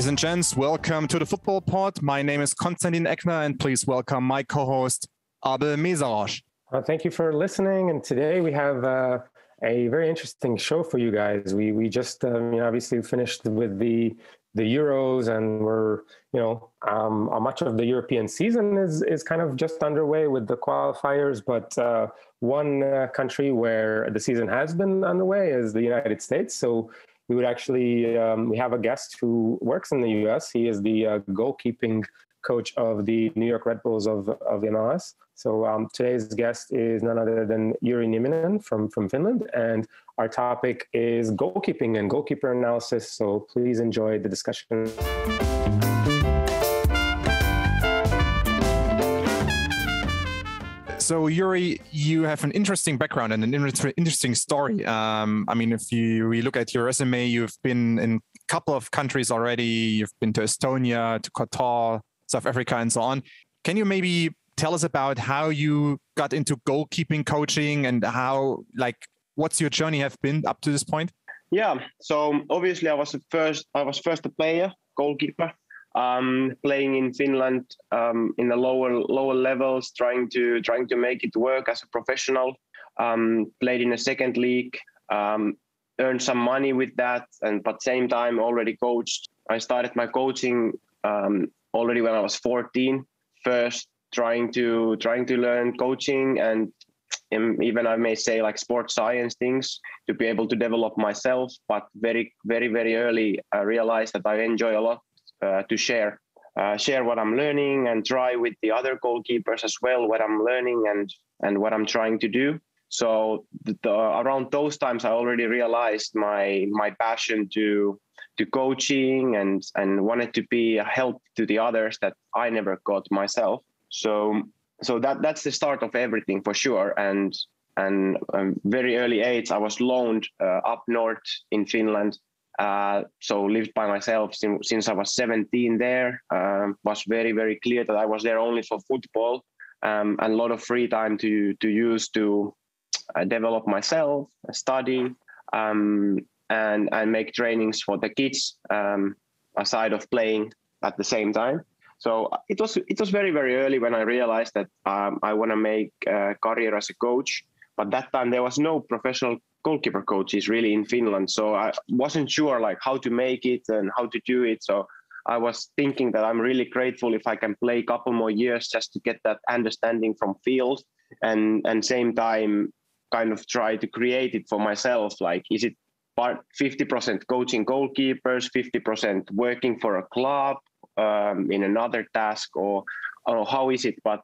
Ladies and gents, welcome to the Football Pod. My name is Konstantin Eckner, and please welcome my co-host, Abel Mesarosh. Thank you for listening. And today we have a very interesting show for you guys. We just obviously finished with the Euros, and we're much of the European season is kind of just underway with the qualifiers. But one country where the season has been underway is the United States. So we would actually we have a guest who works in the U.S. He is the goalkeeping coach of the New York Red Bulls of MLS. So today's guest is none other than Jyri Nieminen from Finland, and our topic is goalkeeping and goalkeeper analysis. So please enjoy the discussion. So Jyri, you have an interesting background and an interesting story. If we look at your resume, you've been in a couple of countries already. You've been to Estonia, to Qatar, South Africa, and so on. Can you maybe tell us about how you got into goalkeeping coaching and what's your journey have been up to this point? Yeah, so obviously I was first a player, goalkeeper, playing in Finland in the lower levels, trying to make it work as a professional. Played in a second league, earned some money with that, but same time already coached. I started my coaching already when I was 14. First, trying to learn coaching and even I may say like sports science things to be able to develop myself. But very, very, very early, I realized that I enjoy a lot to share what I'm learning and try with the other goalkeepers as well what I'm learning and what I'm trying to do. So around those times, I already realized my passion to coaching and wanted to be a help to the others that I never got myself. So that's the start of everything for sure. And very early age, I was loaned up north in Finland. So lived by myself since I was 17 there. Was very, very clear that I was there only for football and a lot of free time to use to develop myself, study, and make trainings for the kids aside of playing at the same time. So it was very, very early when I realized that I want to make a career as a coach. But that time there was no professional goalkeeper coaches really in Finland. So I wasn't sure how to make it and how to do it. So I was thinking that I'm really grateful if I can play a couple more years just to get that understanding from field and same time kind of try to create it for myself. Like, is it 50% coaching goalkeepers, 50% working for a club in another task, or how is it? But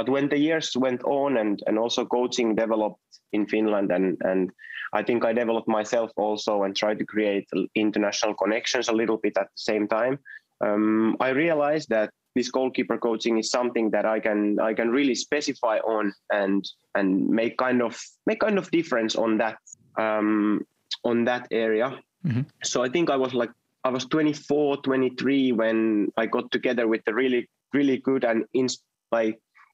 when the years went on and also coaching developed in Finland and I think I developed myself also and tried to create international connections a little bit at the same time, I realized that this goalkeeper coaching is something that I can really specify on and make kind of difference on that area. Mm-hmm. So I think I was 24, 23 when I got together with a really, really good and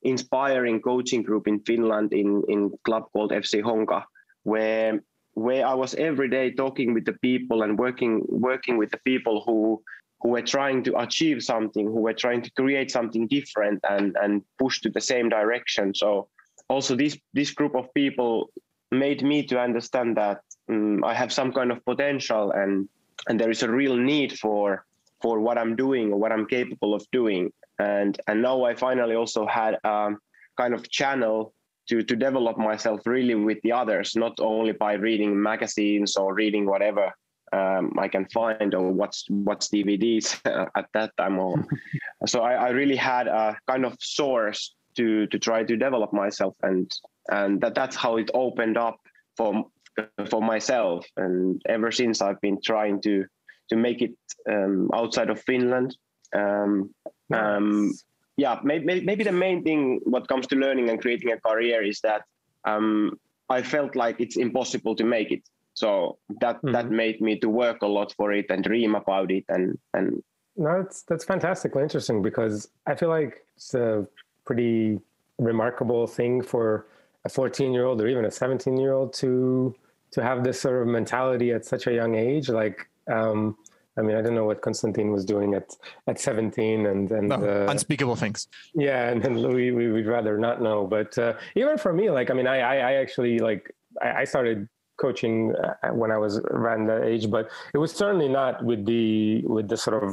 inspiring coaching group in Finland in club called FC Honka, where I was every day talking with the people and working with the people who were trying to achieve something, who were trying to create something different and push to the same direction. So also this group of people made me to understand that I have some kind of potential and there is a real need for what I'm doing or what I'm capable of doing. And now I finally also had a kind of channel to develop myself really with the others, not only by reading magazines or reading whatever I can find or what's DVDs at that time. So I really had a kind of source to try to develop myself, and that's how it opened up for myself. And ever since I've been trying to make it outside of Finland. Nice. Maybe the main thing what comes to learning and creating a career is that I felt like it's impossible to make it. So that made me to work a lot for it and dream about it. And no, that's fantastically interesting, because I feel like it's a pretty remarkable thing for a 14-year-old or even a 17-year-old to have this sort of mentality at such a young age. Like, I mean, I don't know what Konstantin was doing at 17 and unspeakable things. Yeah, and then we'd rather not know. But even for me, like, I mean, I actually, like, I started coaching when I was around that age, but it was certainly not with the sort of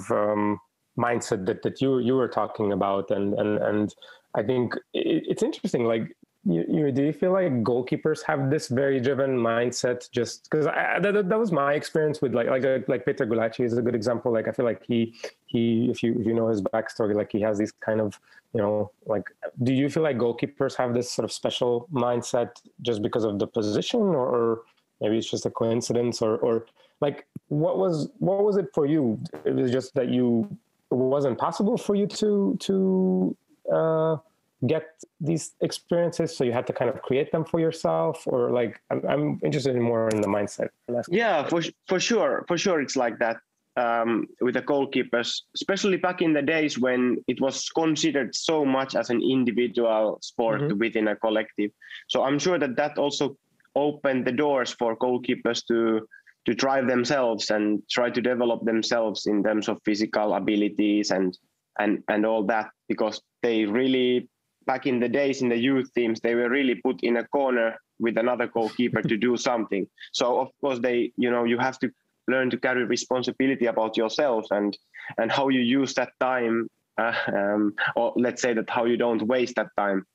mindset that you were talking about. And I think it's interesting, like, do you feel like goalkeepers have this very driven mindset? Just because that was my experience with like Peter Gulacsi is a good example. Like, I feel like he if you know his backstory, like, he has these kind of, you know, like, do you feel like goalkeepers have this sort of special mindset just because of the position, or maybe it's just a coincidence, or like, what was it for you? It was just that it wasn't possible for you to get these experiences, so you had to kind of create them for yourself, or like, I'm interested in more in the mindset. Yeah, for sure, it's like that with the goalkeepers, especially back in the days when it was considered so much as an individual sport within a collective. So I'm sure that also opened the doors for goalkeepers to drive themselves and try to develop themselves in terms of physical abilities and all that, because they really, back in the days in the youth teams, they were really put in a corner with another goalkeeper to do something. So of course you have to learn to carry responsibility about yourself and how you use that time, or let's say that how you don't waste that time.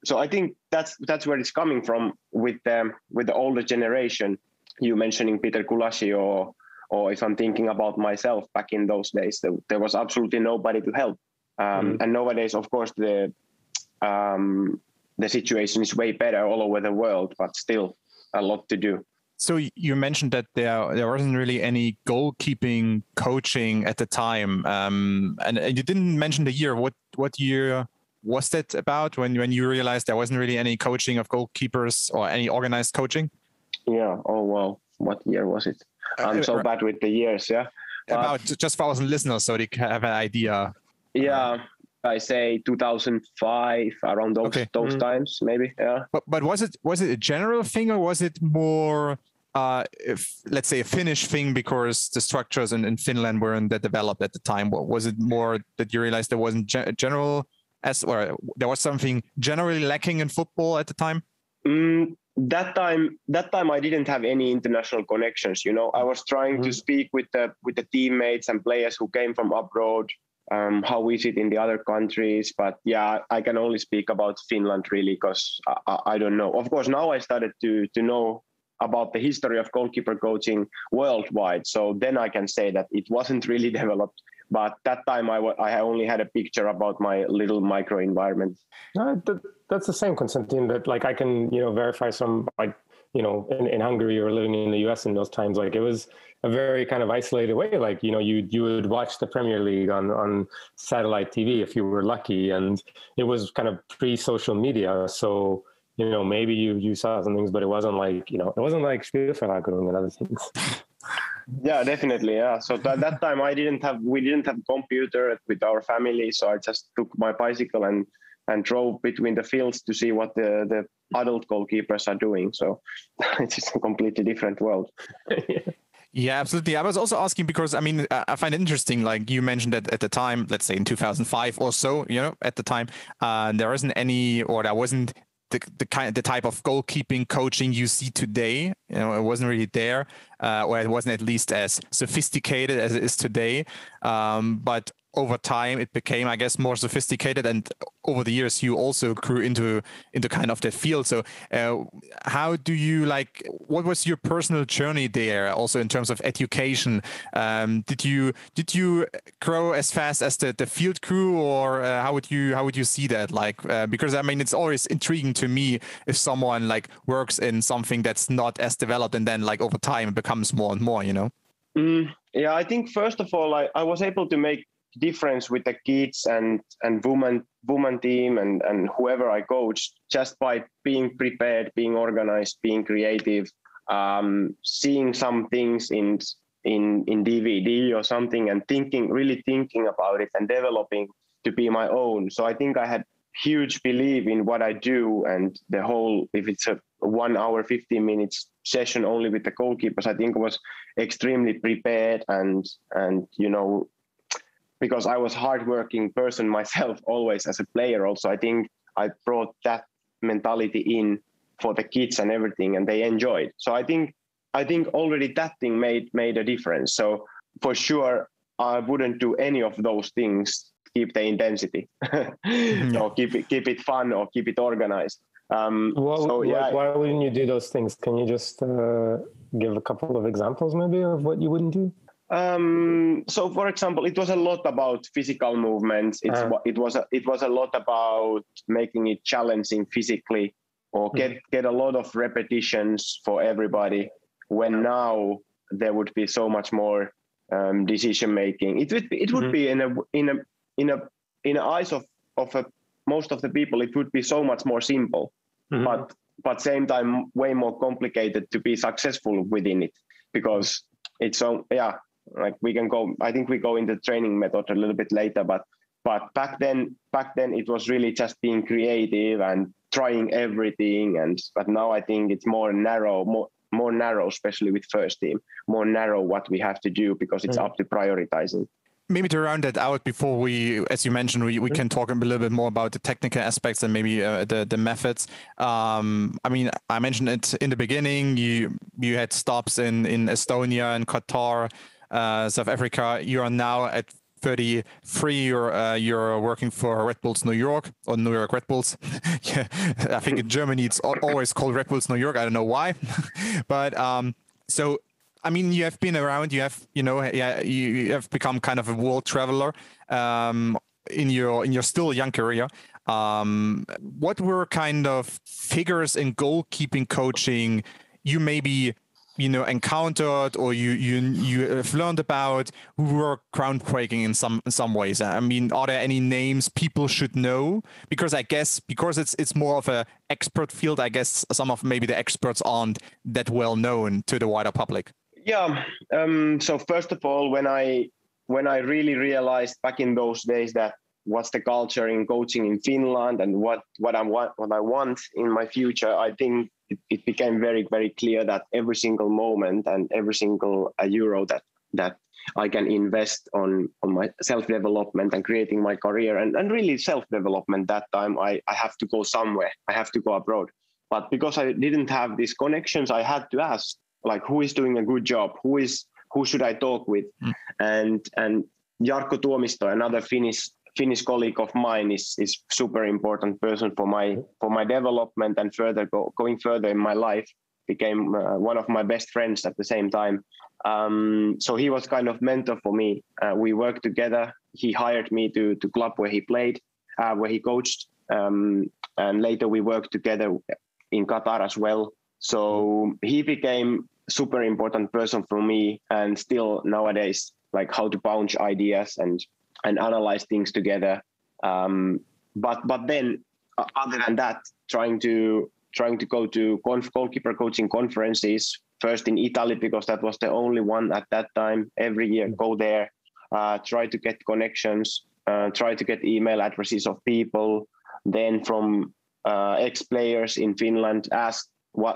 So I think that's where it's coming from with the older generation. You mentioning Peter Gulacsi, or if I'm thinking about myself back in those days, there was absolutely nobody to help. And nowadays, of course, the situation is way better all over the world, but still a lot to do. So you mentioned that there wasn't really any goalkeeping coaching at the time, and you didn't mention the year. What year was that about when you realized there wasn't really any coaching of goalkeepers or any organized coaching? Yeah. Oh, well, what year was it? I'm so bad with the years. Yeah. About just for our listeners, so they have an idea. Yeah. I say 2005, around those times, maybe. Yeah. But was it a general thing, or was it more, let's say, a Finnish thing because the structures in Finland weren't that developed at the time? Was it more that you realized there wasn't general, or there was something generally lacking in football at the time? That time I didn't have any international connections. You know, I was trying to speak with the teammates and players who came from abroad. How is it in the other countries? But yeah, I can only speak about Finland really, because I don't know. Of course, now I started to know about the history of goalkeeper coaching worldwide. So then I can say that it wasn't really developed. But that time I only had a picture about my little micro environment. No, that's the same, Konstantin, that like I can, verify some, like, in Hungary or living in the US in those times, like it was a very kind of isolated way. Like, you would watch the Premier League on satellite TV if you were lucky. And it was kind of pre-social media. So, maybe you saw some things, but it wasn't like, it wasn't like Spielverlagerung and other things. Yeah, definitely. Yeah. So that time we didn't have computer with our family. So I just took my bicycle and drove between the fields to see what the adult goalkeepers are doing. So it's just a completely different world. Yeah, absolutely. I was also asking because, I mean, I find it interesting, like you mentioned that at the time, let's say in 2005 or so, at the time, there wasn't the type of goalkeeping coaching you see today. It wasn't really there, or it wasn't at least as sophisticated as it is today. But over time, it became, I guess, more sophisticated. And over the years, you also grew into kind of that field. So how do you what was your personal journey there also in terms of education? Did you grow as fast as the field crew, or how would you see that? Because I mean, it's always intriguing to me if someone works in something that's not as developed and then over time it becomes more and more, Yeah, I think first of all, I was able to make difference with the kids and woman team and whoever I coached just by being prepared, being organized, being creative, seeing some things in DVD or something and really thinking about it and developing to be my own. So I think I had huge belief in what I do, and the whole, if it's a 1 hour 15 minutes session only with the goalkeepers, I think I was extremely prepared, and because I was hardworking person myself always as a player also, I think I brought that mentality in for the kids and everything, and they enjoyed. So I think already that thing made a difference. So for sure I wouldn't do any of those things, keep the intensity or keep it fun or keep it organized. Why wouldn't you do those things? Can you just give a couple of examples maybe of what you wouldn't do? So for example, it was a lot about physical movements. It was a lot about making it challenging physically, or get a lot of repetitions for everybody, when now there would be so much more decision making. It would be in the eyes of most of the people, it would be so much more simple, but same time way more complicated to be successful within it, because it's so like we can go. I think we go into training method a little bit later, but back then it was really just being creative and trying everything, but now I think it's more narrow, especially with first team, more narrow what we have to do, because it's up to prioritizing. Maybe to round that out before we, as you mentioned, we can talk a little bit more about the technical aspects and maybe the methods. I mean, I mentioned it in the beginning. You had stops in Estonia and Qatar, South Africa. You are now at 33. You're working for Red Bulls New York, or New York Red Bulls. Yeah, I think in Germany it's always called Red Bulls New York. I don't know why, but so. I mean, you have been around. You have, you have become kind of a world traveler in your still young career. What were kind of figures in goalkeeping coaching you maybe encountered, or you have learned about, who were groundbreaking in some ways? I mean, are there any names people should know? Because I guess it's more of a expert field, I guess some of maybe the experts aren't that well known to the wider public. Yeah. So first of all, when I really realized back in those days that what's the culture in coaching in Finland and what I want in my future, I think it became very, very clear that every single moment and every single euro that I can invest on my self-development and creating my career and really self-development, that time I have to go somewhere. I have to go abroad. But because I didn't have these connections, I had to ask, like, who is doing a good job? Who should I talk with? And Jarkko Tuomisto, another Finnish colleague of mine, is super important person for my development and going further in my life. Became one of my best friends at the same time. So he was kind of mentor for me. We worked together. He hired me to club where he played, where he coached, and later we worked together in Qatar as well. So he became super important person for me, and still nowadays, like how to bounce ideas and analyze things together. But then other than that, trying to go to goalkeeper coaching conferences, first in Italy, because that was the only one at that time. Every year, go there, try to get connections, try to get email addresses of people. Then from ex-players in Finland, ask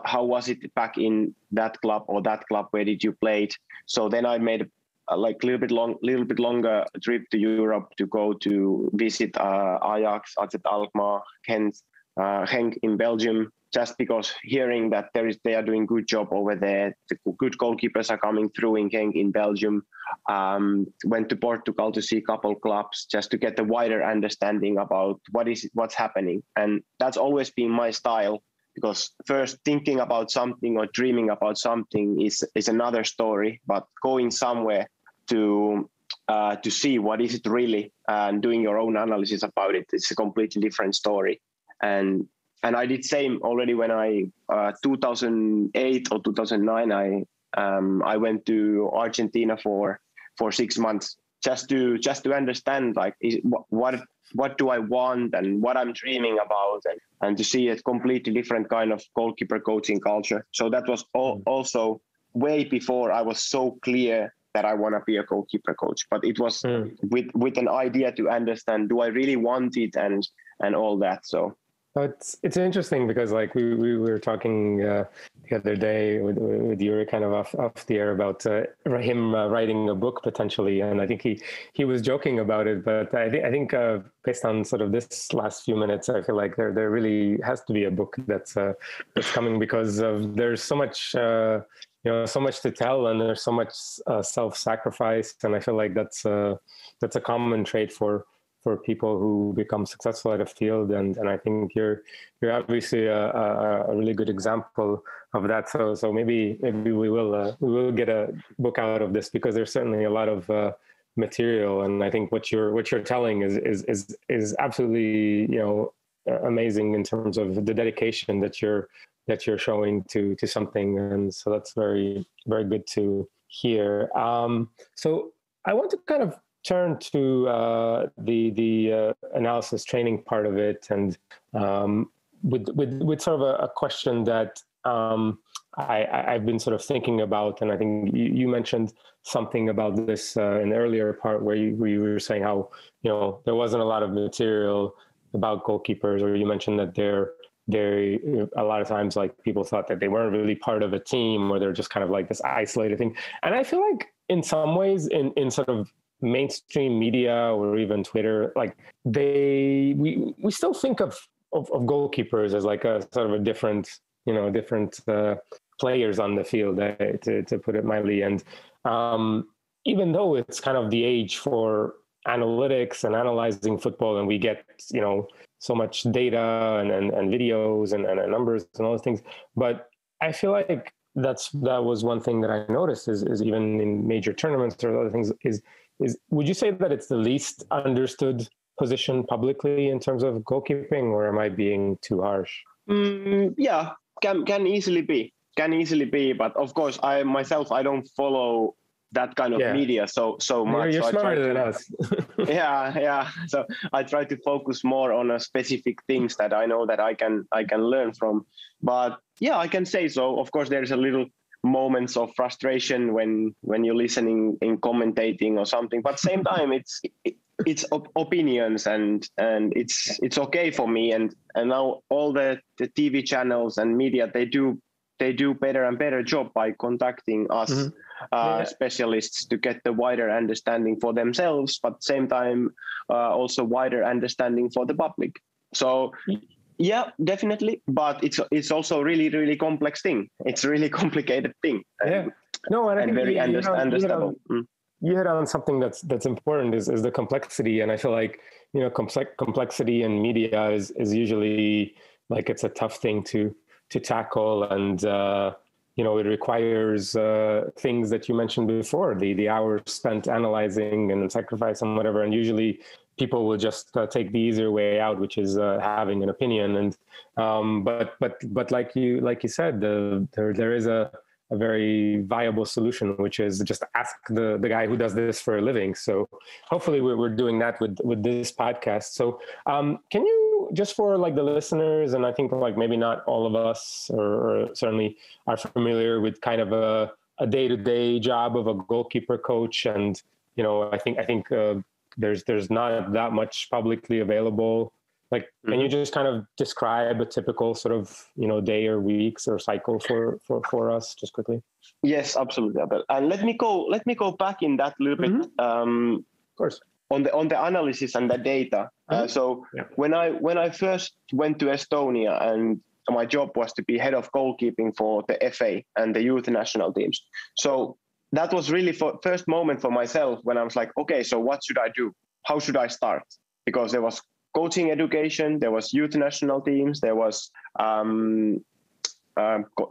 how was it back in that club or that club? Where did you play it? So then I made a little bit longer trip to Europe to go to visit Ajax, AZ Alkmaar, Genk in Belgium, just because hearing that they are doing good job over there. The good goalkeepers are coming through in Genk in Belgium. Went to Portugal to see a couple clubs just to get a wider understanding about what's happening. And that's always been my style. Because first thinking about something or dreaming about something is another story, but going somewhere to see what is it really and doing your own analysis about it, it's a completely different story. And I did same already when I 2008 or 2009 I went to Argentina for 6 months just to understand, like, what do I want and what I'm dreaming about, and to see a completely different kind of goalkeeper coaching culture. So that was also way before I was so clear that I want to be a goalkeeper coach, but it was with an idea to understand, do I really want it, and all that. So it's interesting because like we were talking the other day with Jyri kind of off the air about him writing a book potentially, and I think he was joking about it, but I think based on sort of this last few minutes, I feel like there really has to be a book that's coming, because there's so much so much to tell, and there's so much self-sacrifice, and I feel like that's a common trait for people who become successful at a field, and I think you're obviously a really good example of that. So maybe we will get a book out of this, because there's certainly a lot of material, and I think what you're telling is absolutely amazing in terms of the dedication that you're showing to something, and so that's very, very good to hear. So I want to kind of turn to the analysis training part of it, and with sort of a question that I've been sort of thinking about, and I think you mentioned something about this in the earlier part where you were saying how there wasn't a lot of material about goalkeepers, or you mentioned that they're a lot of times like people thought that they weren't really part of a team, or they're just kind of like this isolated thing. And I feel like in some ways in sort of mainstream media or even Twitter, like we still think of goalkeepers as like a sort of a different players on the field, to put it mildly. And even though it's kind of the age for analytics and analyzing football, and we get so much data and videos and numbers and all those things, but I feel like that was one thing that I noticed is even in major tournaments or other things is would you say that it's the least understood position publicly in terms of goalkeeping, or am I being too harsh? Yeah, can easily be, but of course I myself, I don't follow that kind of media so much. You're smarter than us. yeah. So I try to focus more on specific things that I know that I can learn from. But yeah, I can say so. Of course, there's a little moments of frustration when you're listening and commentating or something. But same time, it's opinions, and it's okay for me. And now all the TV channels and media, they do better and better job by contacting us specialists to get the wider understanding for themselves, but same time also wider understanding for the public. So yeah, definitely, but it's also really, really complex thing. It's a really complicated thing. And I think very understandable. You hit on something that's important is the complexity, and I feel like complexity in media is usually like it's a tough thing to tackle, and it requires things that you mentioned before, the hours spent analyzing and sacrifice and whatever, and usually people will just take the easier way out, which is having an opinion. And but like you said, there is a very viable solution, which is just ask the guy who does this for a living. So hopefully we're doing that with this podcast. So can you, just for like the listeners, and I think like maybe not all of us or certainly are familiar with kind of a day-to-day job of a goalkeeper coach, and I think there's not that much publicly available. Like, can you just kind of describe a typical sort of, day or weeks or cycle for us just quickly? Yes, absolutely. And let me go back in that a little bit. Of course. On the analysis and the data. When I first went to Estonia, and my job was to be head of goalkeeping for the FA and the youth national teams. So that was really first moment for myself when I was like, okay, so what should I do? How should I start? Because there was coaching education, there was youth national teams, there was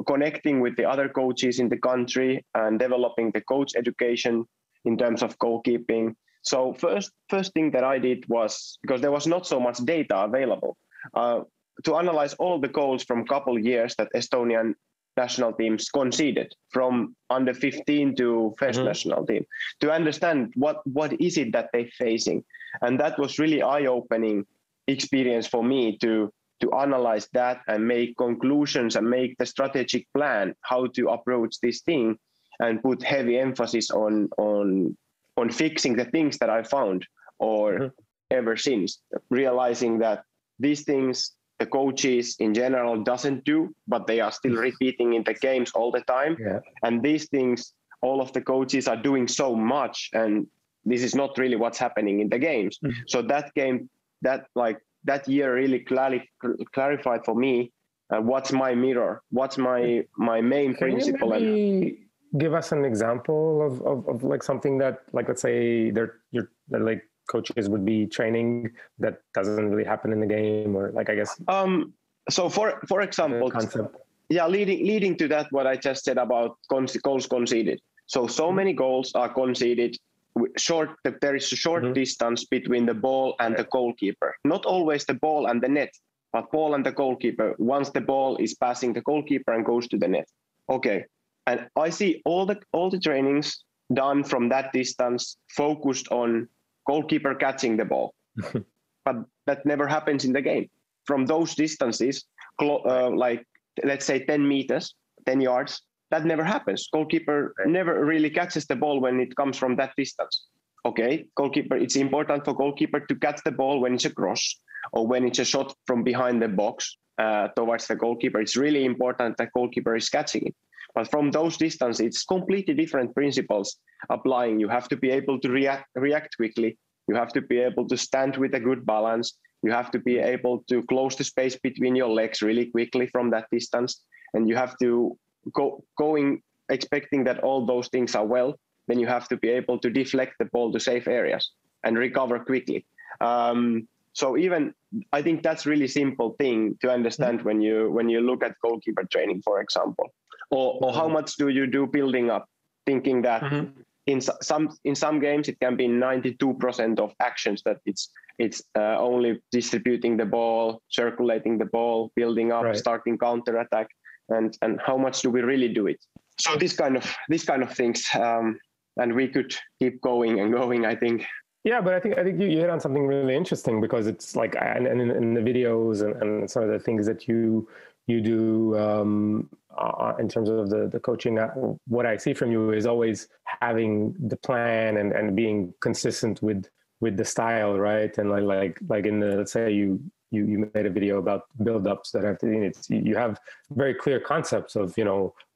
connecting with the other coaches in the country and developing the coach education in terms of goalkeeping. So first thing that I did was, because there was not so much data available, to analyze all the goals from couple years that Estonian national teams conceded from under 15 to first national team, to understand what is it that they're facing. And that was really eye-opening experience for me to analyze that and make conclusions and make the strategic plan how to approach this thing. and put heavy emphasis on fixing the things that I found or ever since, realizing that these things the coaches in general doesn't do, but they are still repeating in the games all the time. Yeah. And these things, all of the coaches are doing so much, and this is not really what's happening in the games. So that year really clarified for me what's my mirror, what's my main principle. Can you maybe give us an example of like something that, like, let's say you're like coaches would be training that doesn't really happen in the game, or like, I guess. So for example, leading to that, what I just said about goals conceded. So many goals are conceded short. There is a short distance between the ball and the goalkeeper. Not always the ball and the net, but ball and the goalkeeper. Once the ball is passing the goalkeeper and goes to the net. Okay, and I see all the trainings done from that distance, focused on goalkeeper catching the ball, but that never happens in the game. From those distances, like let's say 10 meters, 10 yards, that never happens. Goalkeeper never really catches the ball when it comes from that distance. Okay, goalkeeper, it's important for goalkeeper to catch the ball when it's a cross or when it's a shot from behind the box towards the goalkeeper. It's really important that goalkeeper is catching it. But from those distances, it's completely different principles applying. You have to be able to react quickly. You have to be able to stand with a good balance. You have to be able to close the space between your legs really quickly from that distance. And you have to going expecting that all those things are well. Then you have to be able to deflect the ball to safe areas and recover quickly. So even I think that's really simple thing to understand when you look at goalkeeper training, for example. Or how much do you do building up, thinking that in some games it can be 92% of actions that it's only distributing the ball, circulating the ball, building up, starting counter attack, and how much do we really do it? So this kind of things, and we could keep going and going, I think. Yeah, but I think you hit on something really interesting, because it's like, and in the videos and some of the things that you do in terms of the coaching, what I see from you is always having the plan and being consistent with the style, right? And like in the, let's say you made a video about build-ups that have to, you have very clear concepts of,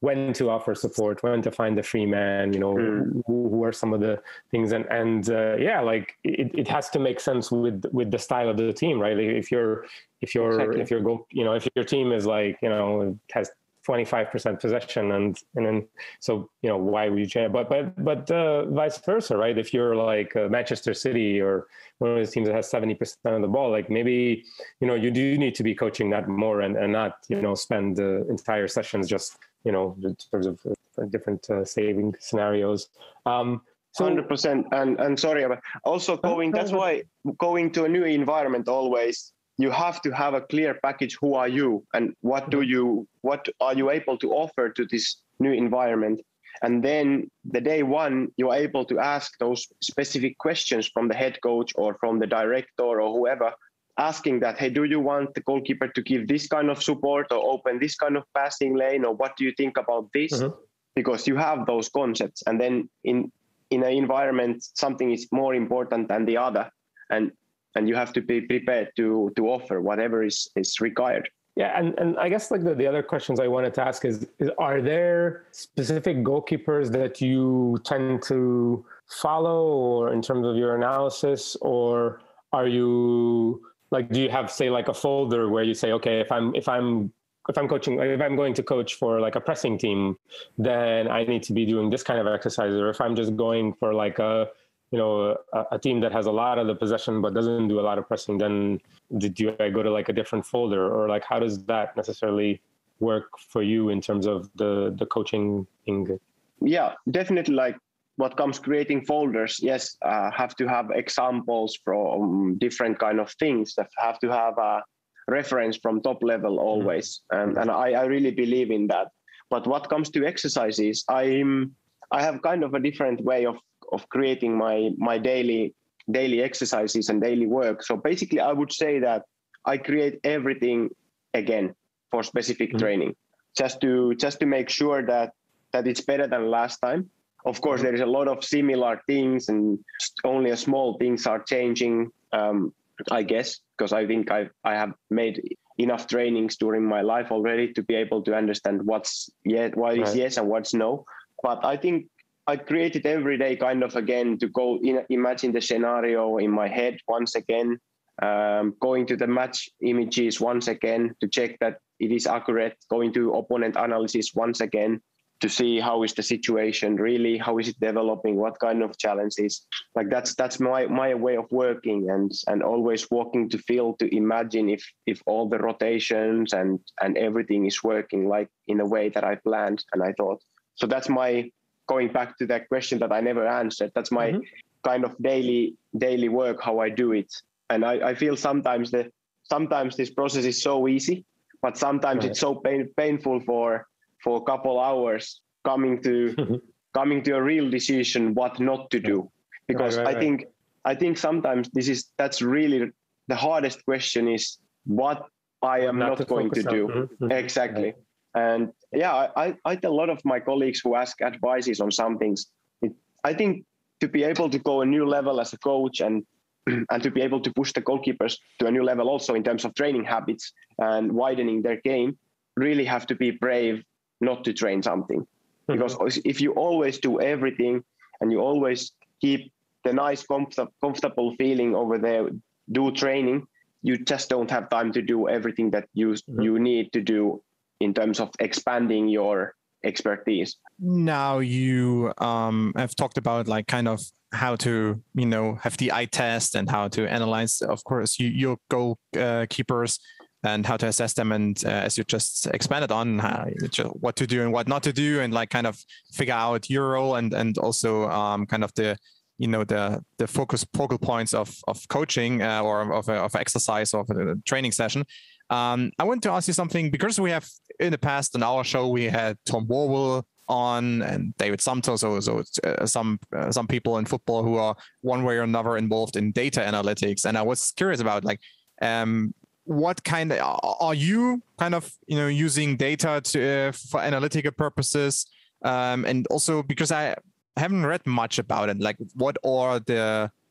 when to offer support, when to find the free man, who are some of the things, and like it has to make sense with the style of the team, right? Like if your team is like, has 25% possession and then, so, why would you change? But vice versa, right? If you're like Manchester City or one of those teams that has 70% of the ball, like maybe, you do need to be coaching that more and not, spend the entire sessions just, in terms of different saving scenarios. So 100%. And sorry, but also that's why going to a new environment always, you have to have a clear package. Who are you and what are you able to offer to this new environment? And then the day one, you're able to ask those specific questions from the head coach or from the director or whoever, asking that, hey, do you want the goalkeeper to give this kind of support or open this kind of passing lane, or what do you think about this? Because you have those concepts. And then in an environment, something is more important than the other. And you have to be prepared to offer whatever is required. Yeah, and I guess like the other questions I wanted to ask is are there specific goalkeepers that you tend to follow, or in terms of your analysis, or are you like, do you have, say, like a folder where you say, okay, if I'm going to coach for like a pressing team, then I need to be doing this kind of exercise, or if I'm just going for like a team that has a lot of the possession but doesn't do a lot of pressing, then I go to like a different folder, or like how does that necessarily work for you in terms of the coaching thing? Yeah, definitely. Like what comes creating folders, yes, have to have examples from different kind of things, that have to have a reference from top level always, and I really believe in that. But what comes to exercises, I have kind of a different way of creating my daily exercises and daily work. So basically, I would say that I create everything again for specific training, just to make sure that that it's better than last time. Of course, there is a lot of similar things, and only a small things are changing, I guess, because I think I have made enough trainings during my life already to be able to understand what is yes and what's no. But I think I created every day kind of again to go imagine the scenario in my head once again, going to the match images once again to check that it is accurate, going to opponent analysis once again to see how is the situation really, how is it developing, what kind of challenges. Like that's my way of working, and always walking to field to imagine if all the rotations and everything is working like in a way that I planned and I thought. So that's my, going back to that question that I never answered, that's my kind of daily work, how I do it. And I feel sometimes this process is so easy, but sometimes it's so painful for a couple hours coming to a real decision what not to do. Because I think sometimes that's really the hardest question is what I am not going to do. Exactly. And yeah, I tell a lot of my colleagues who ask advices on some things, I think to be able to go a new level as a coach and to be able to push the goalkeepers to a new level also in terms of training habits and widening their game, really have to be brave not to train something. Because if you always do everything and you always keep the nice comfortable feeling over there, do training, you just don't have time to do everything that you need to do in terms of expanding your expertise. Now you have talked about like kind of how to, have the eye test and how to analyze, of course, your goalkeepers and how to assess them. And as you just expanded on what to do and what not to do, and like kind of figure out your role and also kind of the focal points of coaching or of exercise or of a training session. I want to ask you something, because we have in the past on our show, we had Tom Warwell on and David Sumter, so some people in football who are one way or another involved in data analytics. And I was curious about like, what kind of, are you kind of, using data for analytical purposes? And also because I haven't read much about it, like what are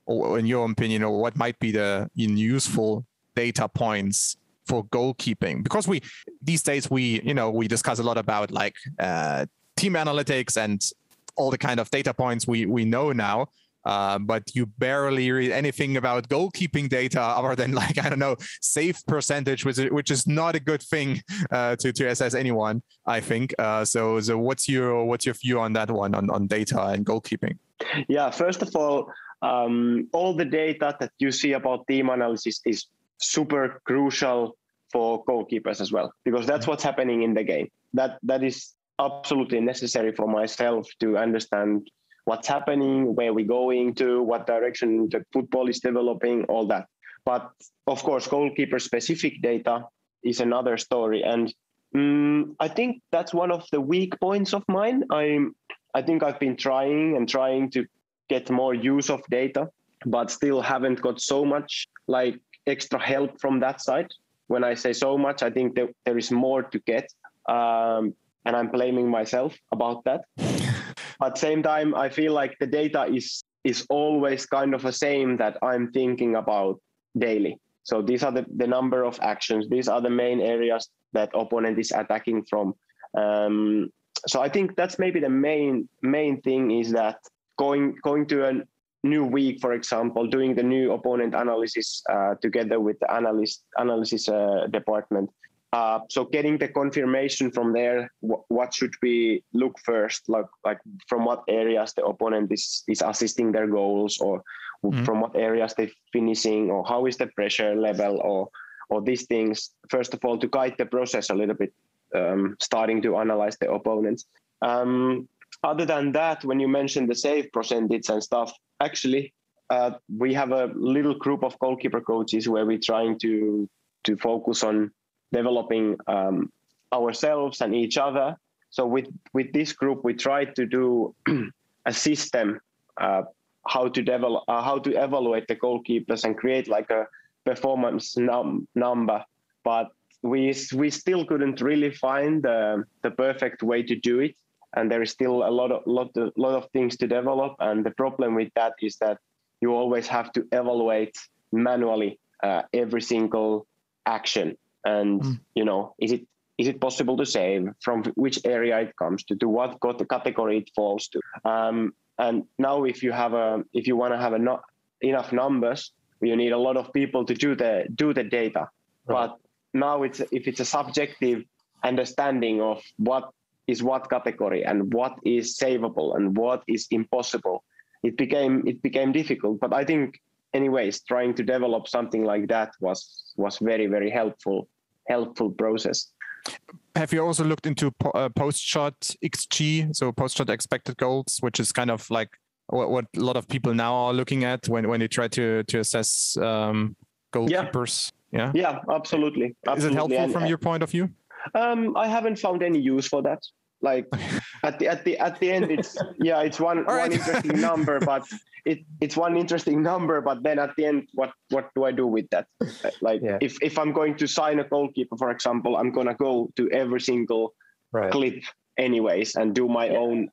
or in your opinion, or what might be the useful data points for goalkeeping? Because these days we discuss a lot about like team analytics and all the kind of data points we know now, but you barely read anything about goalkeeping data other than like, I don't know, save percentage, which is not a good thing to assess anyone, I think. So what's your view on that one, on data and goalkeeping? Yeah, first of all the data that you see about team analysis is super crucial for goalkeepers as well, because that's what's happening in the game. That is absolutely necessary for myself to understand what's happening, where we're going to, what direction the football is developing, all that. But of course, goalkeeper specific data is another story. And I think that's one of the weak points of mine. I think I've been trying to get more use of data, but still haven't got so much like extra help from that side. When I say so much, I think that there is more to get. And I'm blaming myself about that. At the same time, I feel like the data is always kind of the same that I'm thinking about daily. So these are the number of actions. These are the main areas that opponent is attacking from. So I think that's maybe the main thing is that going to a new week, for example, doing the new opponent analysis together with the analysis department. So getting the confirmation from there, what should we look first, like from what areas the opponent is assisting their goals, or from what areas they're finishing, or how is the pressure level, or these things, first of all, to guide the process a little bit, starting to analyze the opponents. Other than that, when you mentioned the save percentage and stuff, actually, we have a little group of goalkeeper coaches where we're trying to focus on developing ourselves and each other. So with this group, we try to do a system, how to evaluate the goalkeepers and create like a performance number. But we still couldn't really find the perfect way to do it. and there is still a lot of things to develop. And the problem with that is that you always have to evaluate manually every single action. And is it possible to save, from which area it comes to what category it falls to? And now if you want to have enough numbers, you need a lot of people to do the data. Right. But now if it's a subjective understanding of what is what category and what is savable and what is impossible, it became difficult. But I think anyways, trying to develop something like that was very, very helpful process. Have you also looked into post-shot XG, so post-shot expected goals, which is kind of like what a lot of people now are looking at when they try to assess goalkeepers? Yeah, absolutely. Is it helpful from your point of view? I haven't found any use for that. Like at the end, it's one interesting number, but it's one interesting number. But then at the end, what do I do with that? Like if I'm going to sign a goalkeeper, for example, I'm gonna go to every single clip anyways and do my own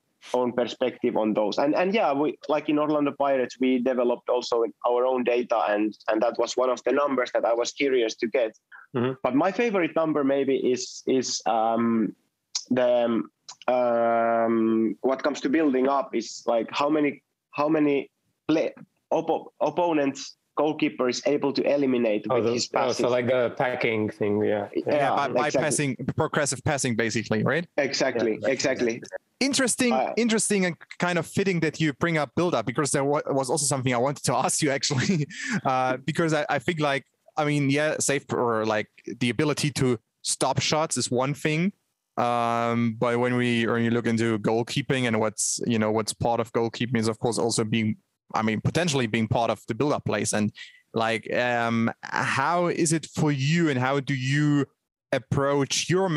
perspective on those. And we, like in Orlando Pirates, we developed also our own data, and that was one of the numbers that I was curious to get. Mm-hmm. But my favorite number maybe is the what comes to building up is like how many opponents goalkeeper is able to eliminate with his passes. So like the packing thing, by passing, progressive passing, basically, right? Exactly. Interesting and kind of fitting that you bring up build up, because there was also something I wanted to ask you actually, because I think safe, or like the ability to stop shots is one thing. But when you look into goalkeeping and what's part of goalkeeping is of course also potentially being part of the build-up plays. And like, how is it for you, and how do you approach your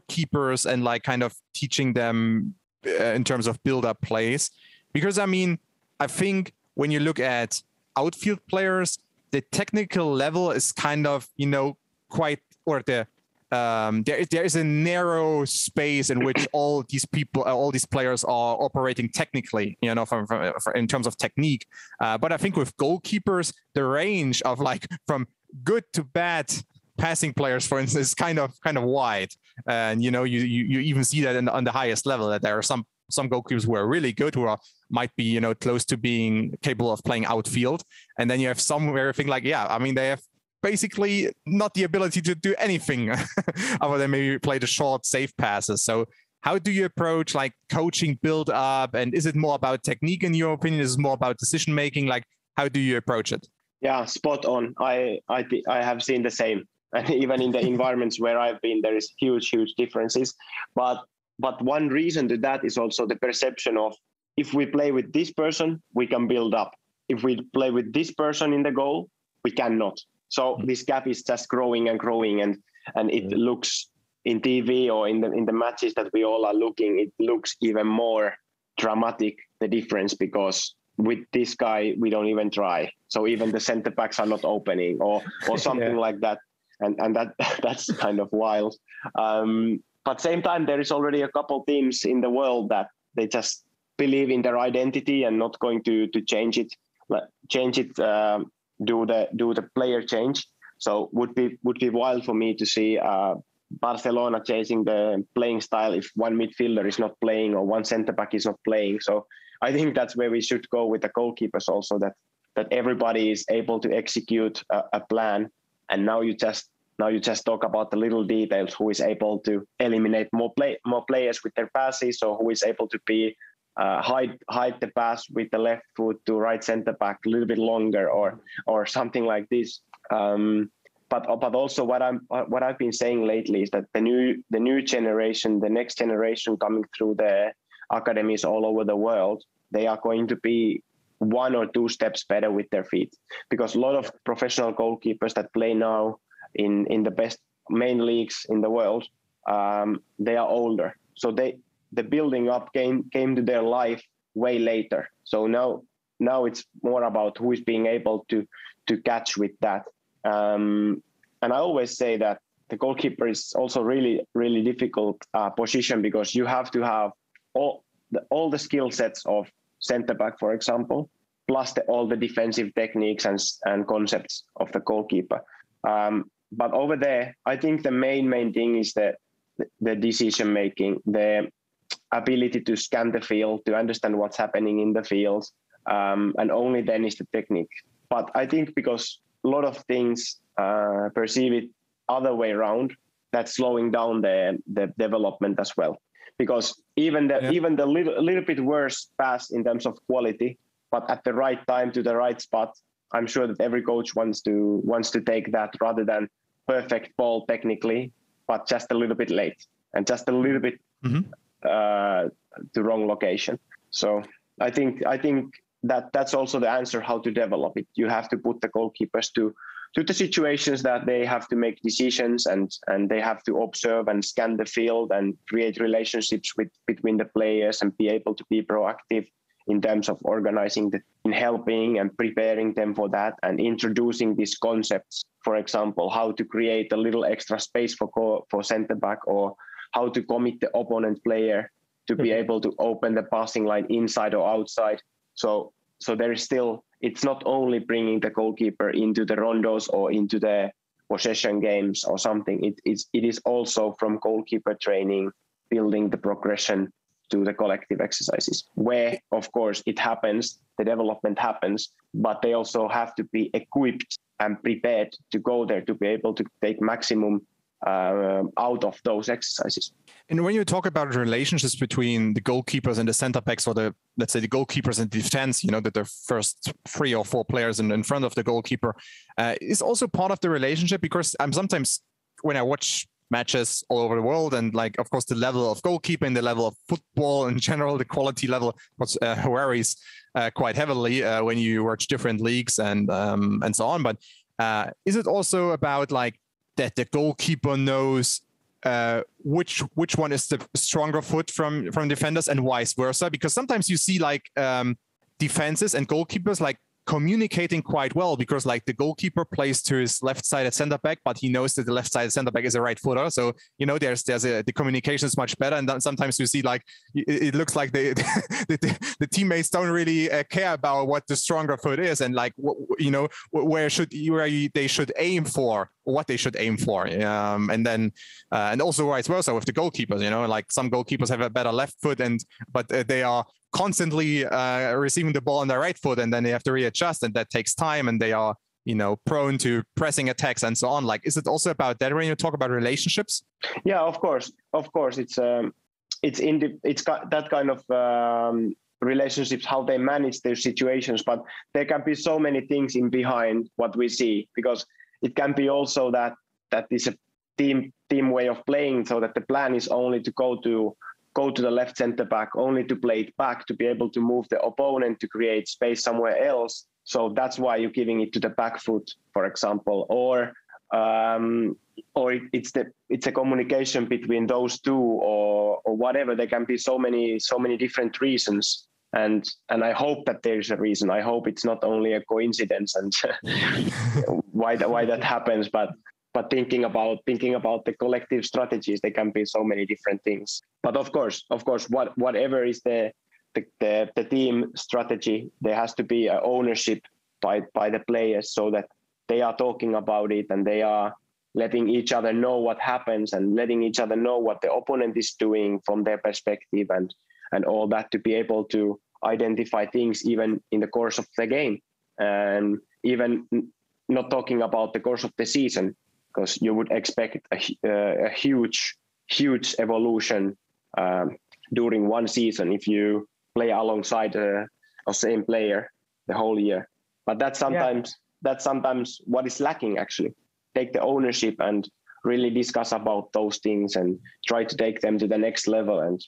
keepers and like kind of teaching them in terms of build-up plays? Because I think when you look at outfield players, the technical level is kind of quite, or there is a narrow space in which all these players are operating technically, from in terms of technique. But I think with goalkeepers, the range of like from good to bad passing players, for instance, is kind of wide. And you even see that on the highest level, that there are some goalkeepers who are really good, who might be close to being capable of playing outfield, and then you have some where you think like, they have basically not the ability to do anything other than maybe play the short safe passes. So how do you approach like coaching build up, and is it more about technique in your opinion? Is it more about decision making? Like, how do you approach it? Yeah, spot on. I have seen the same, and even in the environments where I've been, there is huge differences. But one reason to that is also the perception of, if we play with this person, we can build up. If we play with this person in the goal, we cannot. So this gap is just growing and growing, and it looks in TV or in the matches that we all are looking, it looks even more dramatic, the difference, because with this guy we don't even try. So even the center backs are not opening or something like that, and that's kind of wild. But same time, there is already a couple teams in the world that they just believe in their identity and not going to change it. Do the player change. So would be wild for me to see Barcelona chasing the playing style if one midfielder is not playing or one center back is not playing. So I think that's where we should go with the goalkeepers also, that everybody is able to execute a plan. And now you just talk about the little details, who is able to eliminate more players with their passes, or who is able to be hide the pass with the left foot to right center back a little bit longer, or something like this. But also what I've been saying lately is that the new generation, the next generation coming through the academies all over the world, they are going to be 1 or 2 steps better with their feet, because a lot of professional goalkeepers that play now in the best main leagues in the world, they are older. So the building up came to their life way later. So now it's more about who is being able to catch with that. And I always say that the goalkeeper is also really, really difficult position, because you have to have all all the skill sets of center back, for example, plus all the defensive techniques and concepts of the goalkeeper. But over there, I think the main thing is the decision making, the ability to scan the field, to understand what's happening in the field, and only then is the technique. But I think because a lot of things perceive it other way around, that's slowing down the development as well. Because even the little bit worse pass in terms of quality, but at the right time to the right spot, I'm sure that every coach wants to take that rather than perfect ball technically, but just a little bit late and just a little bit to wrong location. So I think that's also the answer how to develop it. You have to put the goalkeepers to the situations that they have to make decisions and they have to observe and scan the field and create relationships between the players and be able to be proactive in terms of organizing in helping and preparing them for that and introducing these concepts. For example, how to create a little extra space for center back, or how to commit the opponent player to be able to open the passing line inside or outside. So there is still, it's not only bringing the goalkeeper into the rondos or into the possession games or something. It is also from goalkeeper training, building the progression to the collective exercises, where, of course, it happens, the development happens, but they also have to be equipped and prepared to go there to be able to take maximum out of those exercises. And when you talk about relationships between the goalkeepers and the center backs, or let's say the goalkeepers and defense, that the first 3 or 4 players in front of the goalkeeper is also part of the relationship, because I'm sometimes, when I watch matches all over the world, and of course the level of goalkeeping, the level of football in general, the quality level varies quite heavily when you watch different leagues and so on. But is it also about that the goalkeeper knows which one is the stronger foot from defenders and vice versa? Because sometimes you see defenses and goalkeepers communicating quite well, because the goalkeeper plays to his left-sided center back, but he knows that the left-sided center back is a right footer. So the communication is much better. And then sometimes you see it looks like the teammates don't really care about what the stronger foot is, and where they should aim for, or what they should aim for. And then and also vice versa with the goalkeepers. Some goalkeepers have a better left foot, but they are constantly receiving the ball on their right foot, and then they have to readjust, and that takes time, and they are prone to pressing attacks and so on. Is it also about that when you talk about relationships? Yeah, of course it's got that kind of relationships, how they manage their situations, but there can be so many things in behind what we see, because it can be also that is a team way of playing, so that the plan is only to go to the left center back, only to play it back, to be able to move the opponent to create space somewhere else. So that's why you're giving it to the back foot, for example, or it's a communication between those two, or whatever. There can be so many different reasons, and I hope that there is a reason. I hope it's not only a coincidence and why that happens, but thinking about the collective strategies, there can be so many different things. But of course, whatever is the team strategy, there has to be ownership by the players, so that they are talking about it and they are letting each other know what happens and letting each other know what the opponent is doing from their perspective and all that, to be able to identify things even in the course of the game, and even not talking about the course of the season, because you would expect a huge evolution during one season if you play alongside a same player the whole year. But that's sometimes what is lacking, actually. Take the ownership and really discuss about those things and try to take them to the next level. And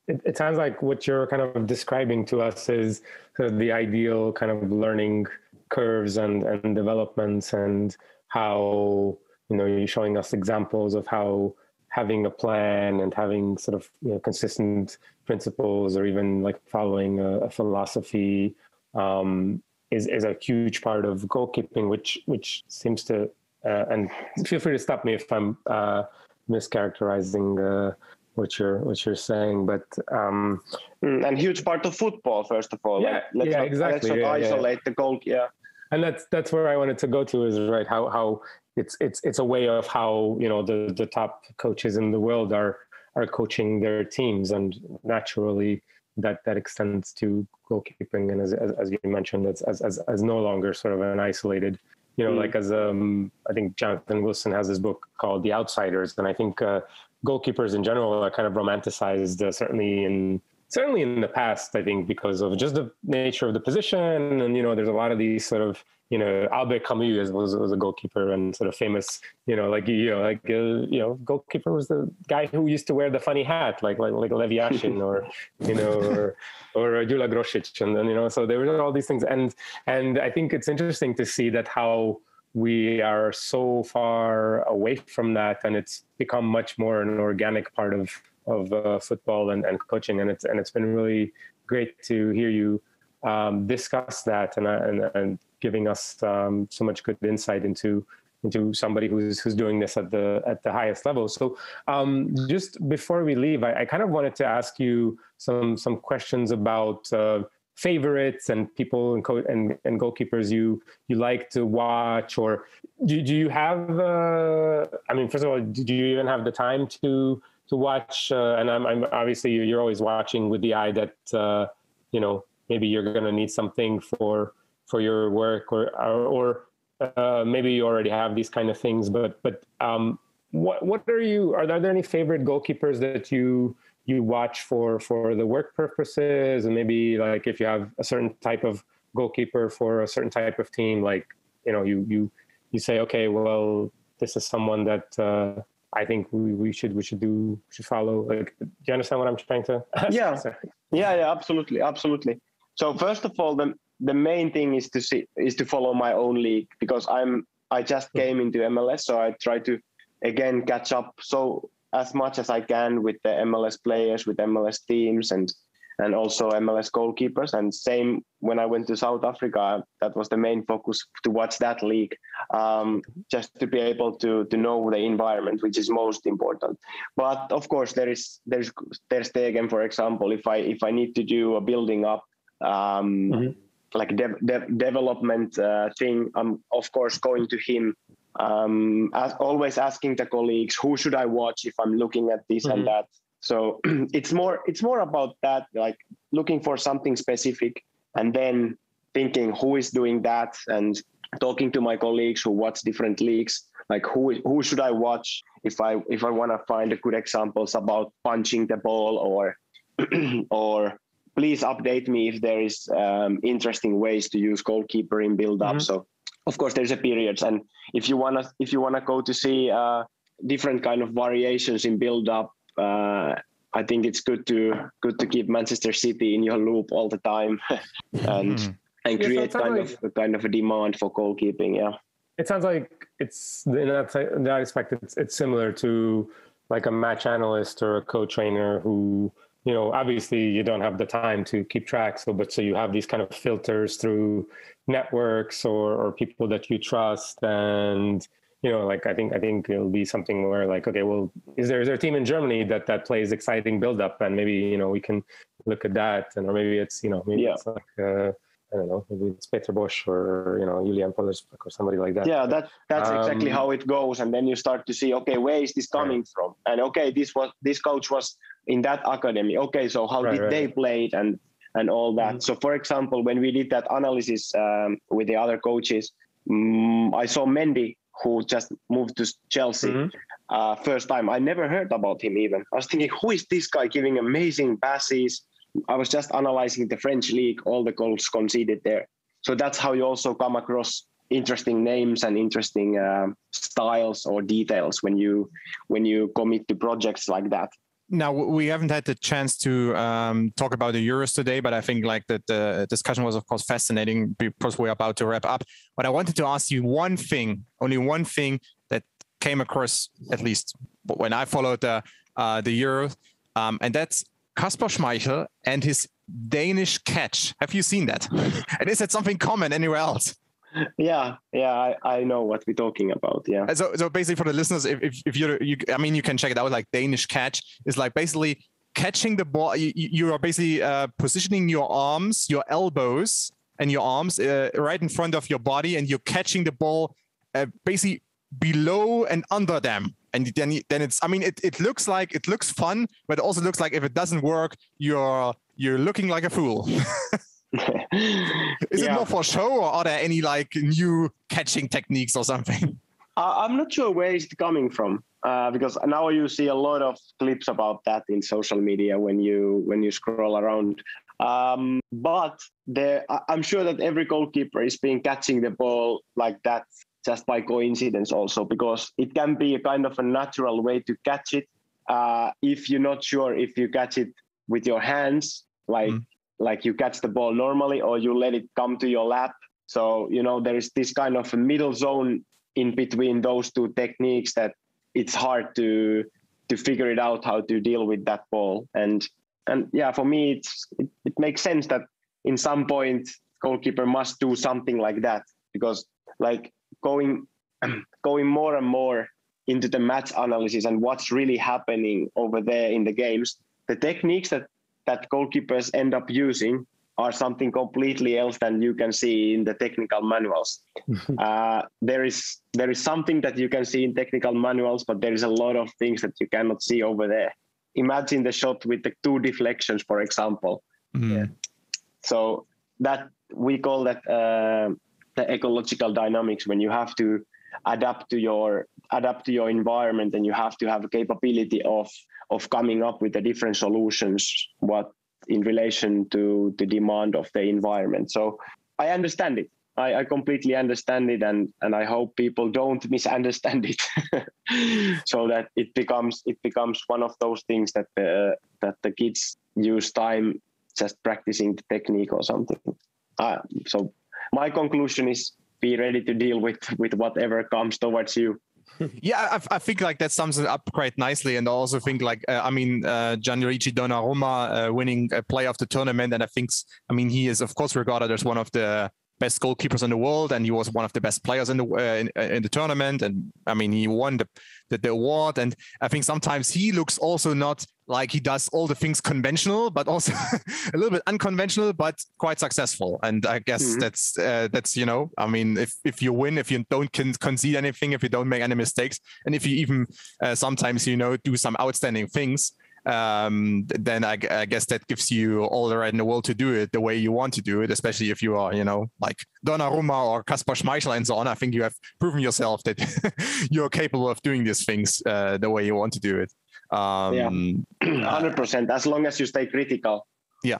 it sounds like what you're kind of describing to us is sort of the ideal kind of learning curves and developments, and how you're showing us examples of how having a plan and having sort of consistent principles, or even following a philosophy is a huge part of goalkeeping, which seems to and feel free to stop me if I'm mischaracterizing what you're saying, but and huge part of football, first of all. Yeah, exactly. Let's not isolate the goal. Yeah, and that's where I wanted to go to, is right how it's a way of how, you know, the top coaches in the world are coaching their teams, and naturally that extends to goalkeeping, and as you mentioned, as no longer sort of an isolated, you know, like as I think Jonathan Wilson has this book called The Outsiders, and I think goalkeepers in general are kind of romanticized, certainly in the past, I think, because of just the nature of the position. And, you know, there's a lot of these sort of, you know, Albert Camus was a goalkeeper and sort of famous, goalkeeper was the guy who used to wear the funny hat, like Levi Yashin or, you know, or Gyula Grosic. And then, you know, so there were all these things. And I think it's interesting to see that how we are so far away from that, and it's become much more an organic part of football and coaching, and it's been really great to hear you discuss that and giving us so much good insight into somebody who's doing this at the highest level. So just before we leave, I kind of wanted to ask you some questions about favorites and people and goalkeepers you like to watch, or do you have I mean, first of all, do you even have the time to watch, and I'm obviously you're always watching with the eye that you know, maybe you're going to need something for your work, or maybe you already have these kind of things, but what are there any favorite goalkeepers that you watch for the work purposes, and maybe like if you have a certain type of goalkeeper for a certain type of team, like, you know, you say, okay, well, this is someone that I think we should follow. Like, do you understand what I'm trying to ask? Yeah, absolutely. So first of all, the main thing is to follow my own league, because I just came into MLS, so I try to again catch up so as much as I can with the MLS players, with MLS teams, and also MLS goalkeepers. And same when I went to South Africa, that was the main focus, to watch that league, just to be able to know the environment, which is most important. But of course, there's Stegen, for example. If I need to do a building up, like development thing, I'm of course going to him. Always asking the colleagues, who should I watch if I'm looking at this and that. So it's more about that, like looking for something specific, and then thinking who is doing that, and talking to my colleagues who watch different leagues, like who should I watch if I want to find good examples about punching the ball, or please update me if there is interesting ways to use goalkeeper in build up. So of course there's a periods, and if you wanna go to see different kind of variations in build up, I think it's good to keep Manchester City in your loop all the time, and create kind of a demand for goalkeeping. Yeah, it sounds like it's in that aspect. It's similar to like a match analyst or a co-trainer who, you know, obviously you don't have the time to keep track. So you have these kind of filters through networks or people that you trust, and, you know, like I think it'll be something where like, okay, well, is there a team in Germany that plays exciting build-up, and maybe, you know, we can look at that, and or maybe it's, you know, it's like I don't know, maybe it's Peter Bosch or, you know, Julian Pollersbeck or somebody like that. Yeah, that's exactly how it goes, and then you start to see, okay, where is this coming from? And okay, this coach was in that academy. Okay, so how did they play it, and all that. So for example, when we did that analysis with the other coaches, I saw Mendy, who just moved to Chelsea first time. I never heard about him even. I was thinking, who is this guy giving amazing passes? I was just analyzing the French league, all the goals conceded there. So that's how you also come across interesting names and interesting styles or details when you commit to projects like that. Now, we haven't had the chance to talk about the Euros today, but I think like that the discussion was, of course, fascinating because we're about to wrap up. But I wanted to ask you only one thing that came across, at least when I followed the Euros, and that's Kasper Schmeichel and his Danish catch. Have you seen that? And is that something common anywhere else? Yeah, I know what we're talking about. Yeah. So basically, for the listeners, if I mean, you can check it out. Like Danish catch is like basically catching the ball. You are basically positioning your arms, your elbows, and your arms right in front of your body, and you're catching the ball basically below and under them. And then it's. I mean, it looks fun, but it also looks like if it doesn't work, you're looking like a fool. Is it more for show, or are there any like new catching techniques or something? I'm not sure where it's coming from, because now you see a lot of clips about that in social media when you scroll around. But I'm sure that every goalkeeper is been catching the ball like that just by coincidence also, because it can be a kind of a natural way to catch it if you're not sure if you catch it with your hands, like you catch the ball normally, or you let it come to your lap. So, there is this kind of a middle zone in between those two techniques that it's hard to figure it out how to deal with that ball. And yeah, for me, it makes sense that in some point goalkeeper must do something like that, because like going more and more into the match analysis and what's really happening over there in the games, the techniques that goalkeepers end up using are something completely else than you can see in the technical manuals. There is something that you can see in technical manuals, but there is a lot of things that you cannot see over there. Imagine the shot with the 2 deflections, for example. Yeah. So that we call that the ecological dynamics, when you have to adapt to your environment, and you have to have a capability of coming up with the different solutions what in relation to the demand of the environment. So I understand it. I completely understand it, and I hope people don't misunderstand it, so that it becomes one of those things that the kids use time just practicing the technique or something. So my conclusion is, be ready to deal with whatever comes towards you. Yeah, I think like that sums it up quite nicely, and I also think like Jyri Nieminen winning a player of the tournament, and he is of course regarded as one of the best goalkeepers in the world, and he was one of the best players in the tournament, and I mean he won the award, and I think sometimes he looks also not like he does all the things conventional, but also a little bit unconventional, but quite successful. And I guess that's I mean, if you win, if you don't concede anything, if you don't make any mistakes, and if you even sometimes do some outstanding things, then I guess that gives you all the right in the world to do it the way you want to do it, especially if you are, like Donnarumma or Kasper Schmeichel and so on. I think you have proven yourself that you're capable of doing these things the way you want to do it. 100%, as long as you stay critical. Yeah.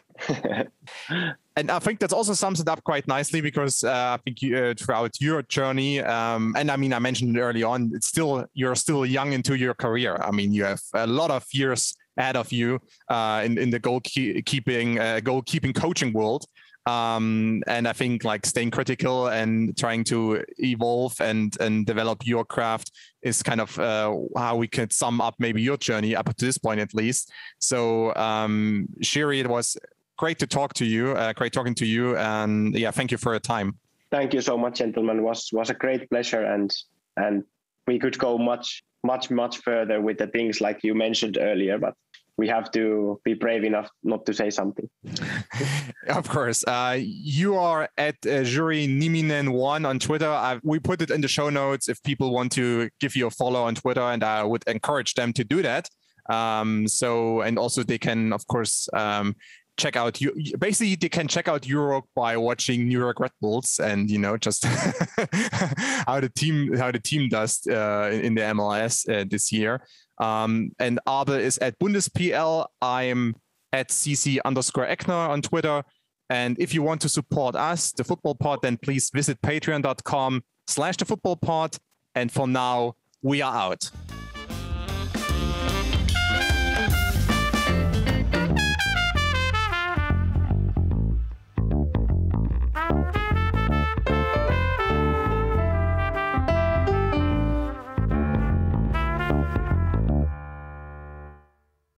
And I think that also sums it up quite nicely, because I think throughout your journey, and I mean, I mentioned it early on, you're still young into your career. I mean, you have a lot of years ahead of you in the goalkeeping coaching world. And I think like staying critical and trying to evolve and develop your craft is kind of how we could sum up maybe your journey up to this point, at least. So Jyri, it was great to talk to you, great talking to you, and yeah, thank you for your time. Thank you so much, gentlemen. It was a great pleasure, and we could go much further with the things like you mentioned earlier, but we have to be brave enough not to say something. Of course. You are at Jyri Nieminen 1 on Twitter. We put it in the show notes if people want to give you a follow on Twitter, and I would encourage them to do that. And also they can, of course, check out you. Basically, they can check out Europe by watching New York Red Bulls, and just how the team does in the MLS this year. And Abe is at BundesPL. I'm at CC_Eckner on Twitter. And if you want to support us, the Football Pod, then please visit patreon.com/thefootballpod. And for now, we are out.